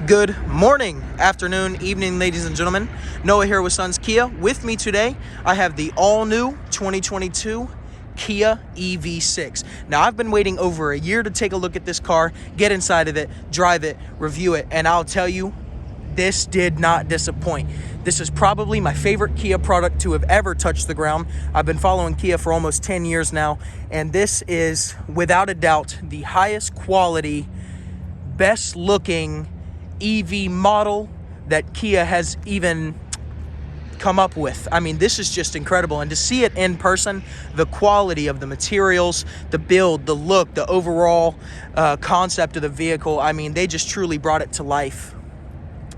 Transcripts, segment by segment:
Good morning, afternoon, evening, ladies and gentlemen. Noah here with Sons Kia. With me today, I have the all-new 2022 Kia EV6. Now, I've been waiting over a year to take a look at this car, get inside of it, drive it, review it, and I'll tell you, this did not disappoint. This is probably my favorite Kia product to have ever touched the ground. I've been following Kia for almost 10 years now, and this is, without a doubt, the highest quality, best looking EV model that Kia has even come up with. I mean, this is just incredible. And to see it in person, the quality of the materials, the build, the look, the overall concept of the vehicle, I mean, they just truly brought it to life.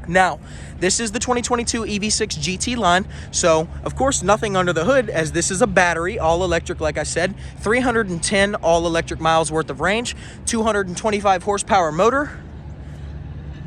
Now, this is the 2022 EV6 GT line, so of course nothing under the hood, as this is a battery, all electric like I said, 310 all electric miles worth of range, 225 horsepower motor,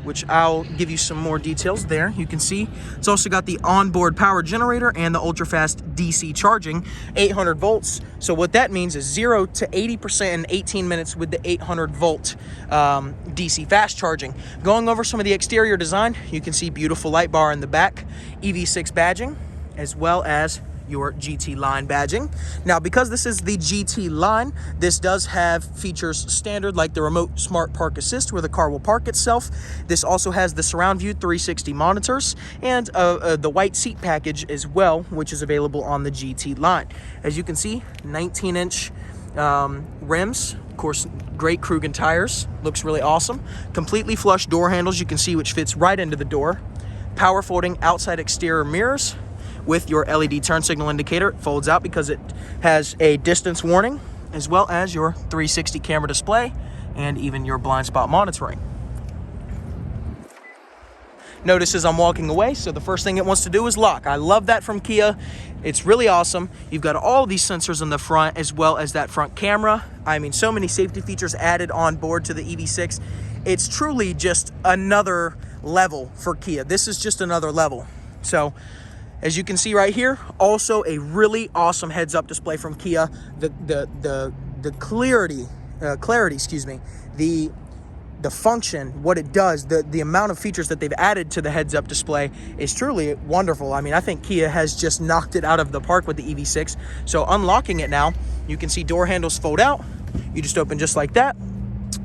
which I'll give you some more details there. You can see it's also got the onboard power generator and the ultra-fast DC charging, 800 volts. So what that means is 0 to 80% in 18 minutes with the 800 volt DC fast charging. Going over some of the exterior design, you can see beautiful light bar in the back, EV6 badging, as well as your GT line badging. Now, because this is the GT line, this does have features standard like the remote smart park assist where the car will park itself. This also has the surround view 360 monitors and the white seat package as well, which is available on the GT line. As you can see, 19-inch rims, of course, great Krugen tires, looks really awesome. Completely flush door handles, you can see, which fits right into the door. Power folding outside exterior mirrors with your LED turn signal indicator. It folds out because it has a distance warning, as well as your 360 camera display and even your blind spot monitoring. Notice as I'm walking away, so the first thing it wants to do is lock. I love that from Kia. It's really awesome. You've got all these sensors in the front, as well as that front camera. I mean, so many safety features added on board to the EV6. It's truly just another level for Kia. This is just another level. So, as you can see right here, also a really awesome heads-up display from Kia. The clarity, the function, what it does, the amount of features that they've added to the heads-up display is truly wonderful. I mean, I think Kia has just knocked it out of the park with the EV6. So unlocking it now, you can see door handles fold out. You just open just like that.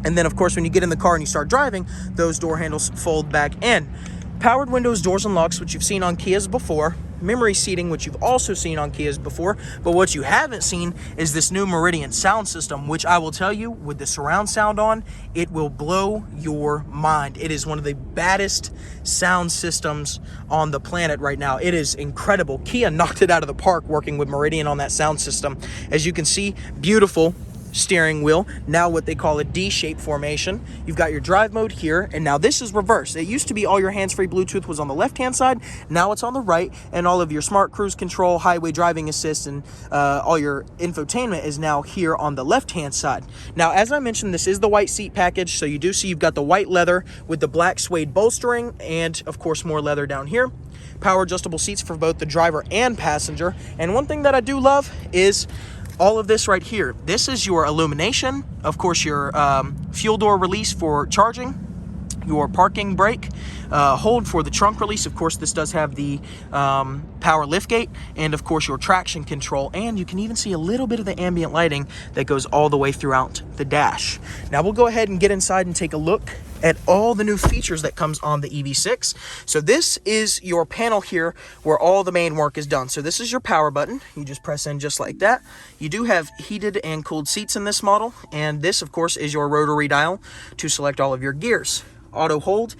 And then, of course, when you get in the car and you start driving, those door handles fold back in. Powered windows, doors, and locks, which you've seen on Kias before. Memory seating, which you've also seen on Kias before. But what you haven't seen is this new Meridian sound system, which I will tell you, with the surround sound on, it will blow your mind. It is one of the baddest sound systems on the planet right now. It is incredible. Kia knocked it out of the park working with Meridian on that sound system. As you can see, beautiful steering wheel, now what they call a D-shaped formation. You've got your drive mode here, and now this is reversed. It used to be all your hands-free Bluetooth was on the left-hand side, now it's on the right, and all of your smart cruise control, highway driving assist, and all your infotainment is now here on the left-hand side. Now, as I mentioned, this is the white seat package, so you do see you've got the white leather with the black suede bolstering, and of course more leather down here. Power adjustable seats for both the driver and passenger, and one thing that I do love is all of this right here. This is your illumination, of course your fuel door release for charging, your parking brake, hold for the trunk release. Of course, this does have the power liftgate, and of course your traction control, and you can even see a little bit of the ambient lighting that goes all the way throughout the dash. Now we'll go ahead and get inside and take a look at all the new features that comes on the EV6. So this is your panel here where all the main work is done. So this is your power button. You just press in just like that. You do have heated and cooled seats in this model, and this of course is your rotary dial to select all of your gears. Auto hold,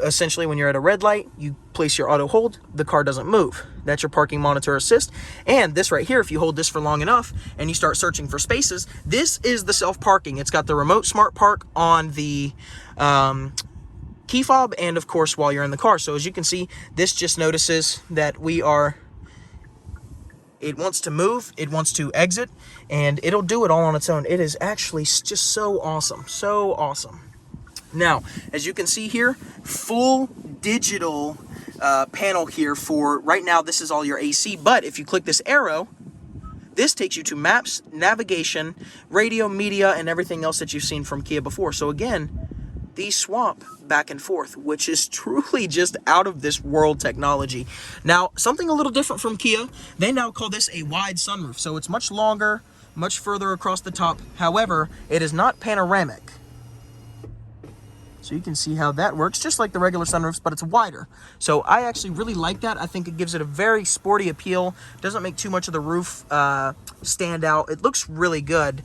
essentially when you're at a red light, you place your auto hold, the car doesn't move. That's your parking monitor assist. And this right here, if you hold this for long enough and you start searching for spaces, this is the self-parking. It's got the remote smart park on the key fob, and of course while you're in the car. So as you can see, this just notices that it wants to move, it wants to exit, and it'll do it all on its own. It is actually just so awesome, so awesome. Now, as you can see here, full digital panel here for, right now this is all your AC, but if you click this arrow, this takes you to maps, navigation, radio, media, and everything else that you've seen from Kia before. So again, the swap back and forth, which is truly just out of this world technology. Now, something a little different from Kia, they now call this a wide sunroof. So it's much longer, much further across the top. However, it is not panoramic. So you can see how that works, just like the regular sunroofs, but it's wider. So I actually really like that. I think it gives it a very sporty appeal. Doesn't make too much of the roof stand out. It looks really good.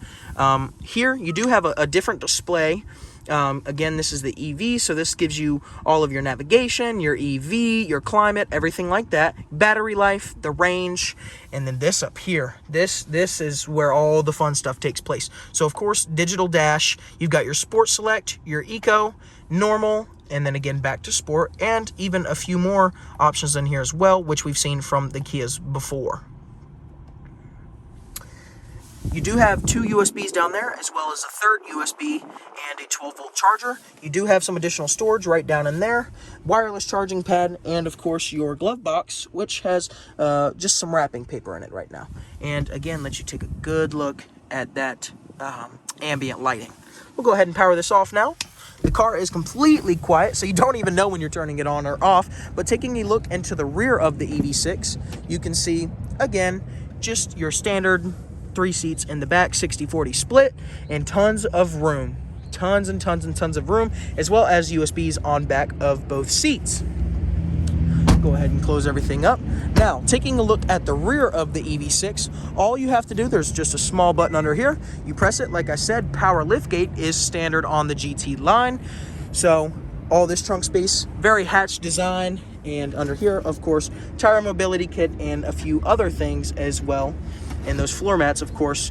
Here, you do have a different display. Again, this is the EV, so this gives you all of your navigation, your EV, your climate, everything like that. Battery life, the range, and then this up here. This is where all the fun stuff takes place. So, of course, digital dash. You've got your Sport Select, your Eco, Normal, and then again back to Sport, and even a few more options in here as well, which we've seen from the Kias before. You do have 2 USBs down there, as well as a third USB and a 12-volt charger. You do have some additional storage right down in there, wireless charging pad, and of course your glove box, which has just some wrapping paper in it right now. And again, let you take a good look at that ambient lighting. We'll go ahead and power this off now. The car is completely quiet, so you don't even know when you're turning it on or off. But taking a look into the rear of the EV6, you can see, again, just your standard 3 seats in the back, 60-40 split, and tons of room. Tons and tons and tons of room, as well as USBs on back of both seats. Go ahead and close everything up. Now, taking a look at the rear of the EV6, all you have to do, there's just a small button under here. You press it, like I said, power liftgate is standard on the GT line. So, all this trunk space, very hatch design, and under here, of course, tire mobility kit and a few other things as well. And those floor mats, of course,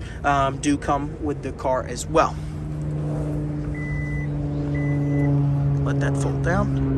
do come with the car as well. Let that fold down.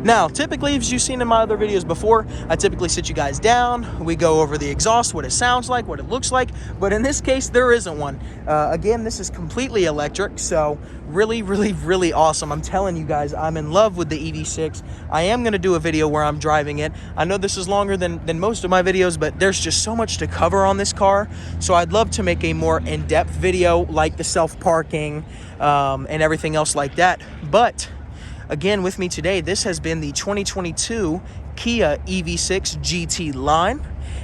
Now, typically, as you've seen in my other videos before, I typically sit you guys down. We go over the exhaust, what it sounds like, what it looks like. But in this case, there isn't one. Again, this is completely electric, so really, really, really awesome. I'm telling you guys, I'm in love with the EV6. I am going to do a video where I'm driving it. I know this is longer than most of my videos, but there's just so much to cover on this car. So I'd love to make a more in-depth video like the self-parking and everything else like that. But again, with me today, this has been the 2022 Kia EV6 GT line.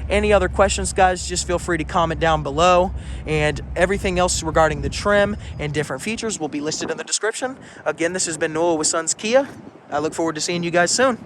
Any other questions, guys, just feel free to comment down below. And everything else regarding the trim and different features will be listed in the description. Again, this has been Noah with Sons Kia. I look forward to seeing you guys soon.